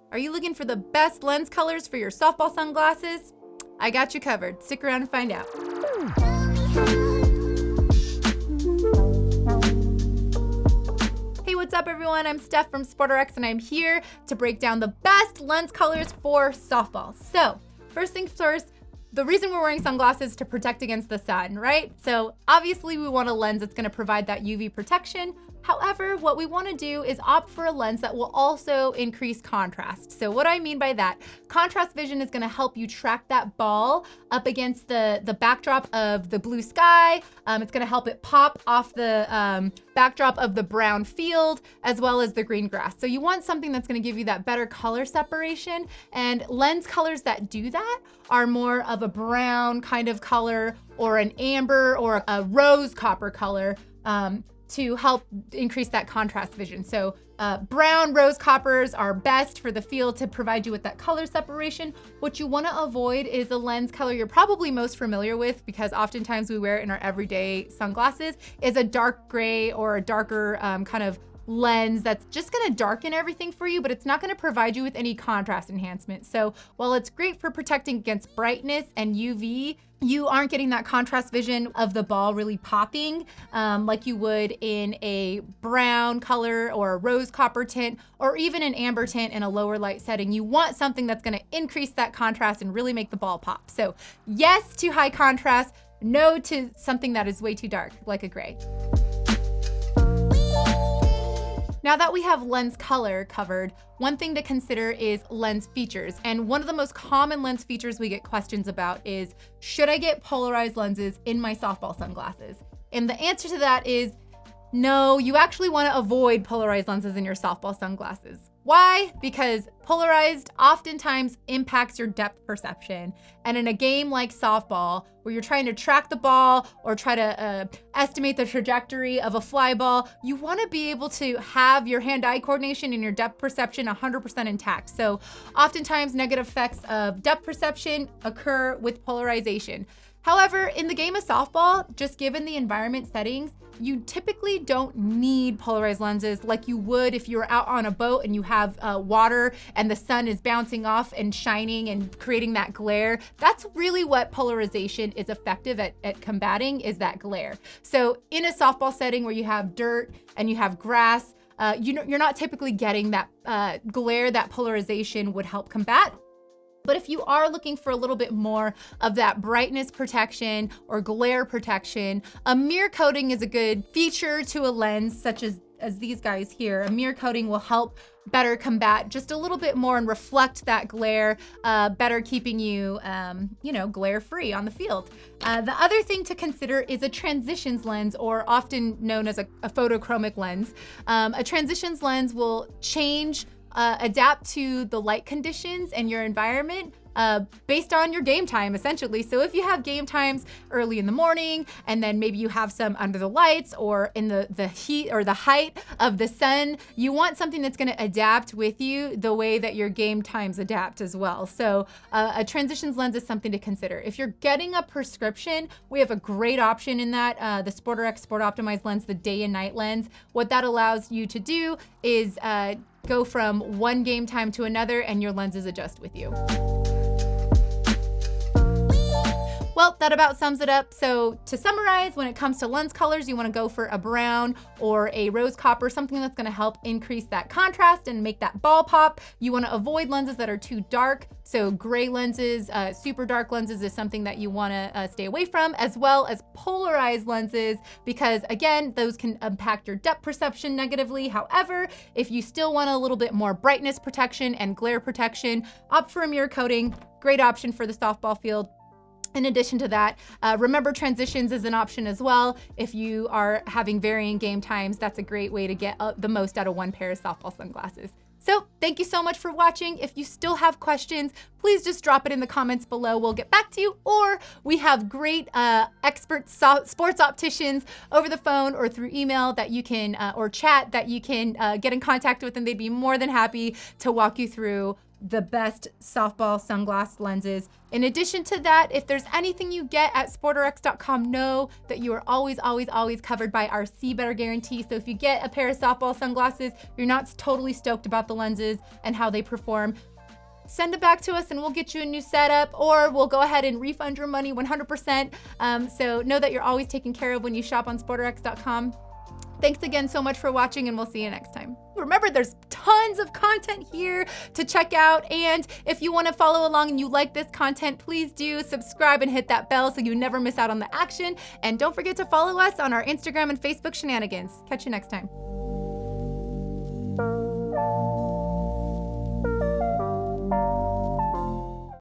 Are you looking for the best lens colors for your softball sunglasses? I got you covered. Stick around and find out. Hey, what's up everyone? I'm Steph from SportRx and I'm here to break down the best lens colors for softball. So, first things first, the reason we're wearing sunglasses is to protect against the sun, right? So obviously we want a lens that's gonna provide that UV protection. However, what we wanna do is opt for a lens that will also increase contrast. So what I mean by that, contrast vision is gonna help you track that ball up against the backdrop of the blue sky. It's gonna help it pop off the backdrop of the brown field as well as the green grass. So you want something that's gonna give you that better color separation, and lens colors that do that are more of a brown kind of color or an amber or a rose copper color to help increase that contrast vision. So brown rose coppers are best for the field to provide you with that color separation. What you wanna avoid is a lens color you're probably most familiar with, because oftentimes we wear it in our everyday sunglasses, is a dark gray or a darker kind of lens that's just gonna darken everything for you, but it's not gonna provide you with any contrast enhancement. So while it's great for protecting against brightness and UV, you aren't getting that contrast vision of the ball really popping like you would in a brown color or a rose copper tint or even an amber tint in a lower light setting. You want something that's gonna increase that contrast and really make the ball pop. So yes to high contrast, no to something that is way too dark, like a gray. Now that we have lens color covered, one thing to consider is lens features. And one of the most common lens features we get questions about is, should I get polarized lenses in my softball sunglasses? And the answer to that is no, you actually want to avoid polarized lenses in your softball sunglasses. Why? Because polarized oftentimes impacts your depth perception. And in a game like softball, where you're trying to track the ball or try to estimate the trajectory of a fly ball, you want to be able to have your hand-eye coordination and your depth perception 100% intact. So oftentimes negative effects of depth perception occur with polarization. However, in the game of softball, just given the environment settings, you typically don't need polarized lenses like you would if you were out on a boat and you have water and the sun is bouncing off and shining and creating that glare. That's really what polarization is effective at combating, is that glare. So in a softball setting where you have dirt and you have grass, you're not typically getting that glare that polarization would help combat. But if you are looking for a little bit more of that brightness protection or glare protection, a mirror coating is a good feature to a lens, such as these guys here. A mirror coating will help better combat just a little bit more and reflect that glare, better keeping you, glare free on the field. The other thing to consider is a transitions lens, or often known as a photochromic lens. A transitions lens will adapt to the light conditions and your environment based on your game time, essentially. So if you have game times early in the morning, and then maybe you have some under the lights or in the heat or the height of the sun, you want something that's gonna adapt with you the way that your game times adapt as well. So a transitions lens is something to consider. If you're getting a prescription, we have a great option in that, the SportRx Sport Optimized lens, the day and night lens. What that allows you to do is go from one game time to another and your lenses adjust with you. Well, that about sums it up. So to summarize, when it comes to lens colors, you wanna go for a brown or a rose copper, something that's gonna help increase that contrast and make that ball pop. You wanna avoid lenses that are too dark. So gray lenses, super dark lenses is something that you wanna stay away from, as well as polarized lenses, because again, those can impact your depth perception negatively. However, if you still want a little bit more brightness protection and glare protection, opt for a mirror coating. Great option for the softball field. In addition to that, remember transitions is an option as well. If you are having varying game times, that's a great way to get the most out of one pair of softball sunglasses. So thank you so much for watching. If you still have questions, please just drop it in the comments below. We'll get back to you, or we have great expert sports opticians over the phone or through email that you can, or chat that you can get in contact with, and they'd be more than happy to walk you through the best softball sunglass lenses. In addition to that, if there's anything you get at SportRx.com, know that you are always, always, always covered by our See Better guarantee. So if you get a pair of softball sunglasses, you're not totally stoked about the lenses and how they perform, send it back to us and we'll get you a new setup, or we'll go ahead and refund your money 100%. So know that you're always taken care of when you shop on SportRx.com. Thanks again so much for watching, and we'll see you next time. Remember, there's tons of content here to check out, and if you want to follow along and you like this content, please do subscribe and hit that bell so you never miss out on the action. And don't forget to follow us on our Instagram and Facebook shenanigans. Catch you next time.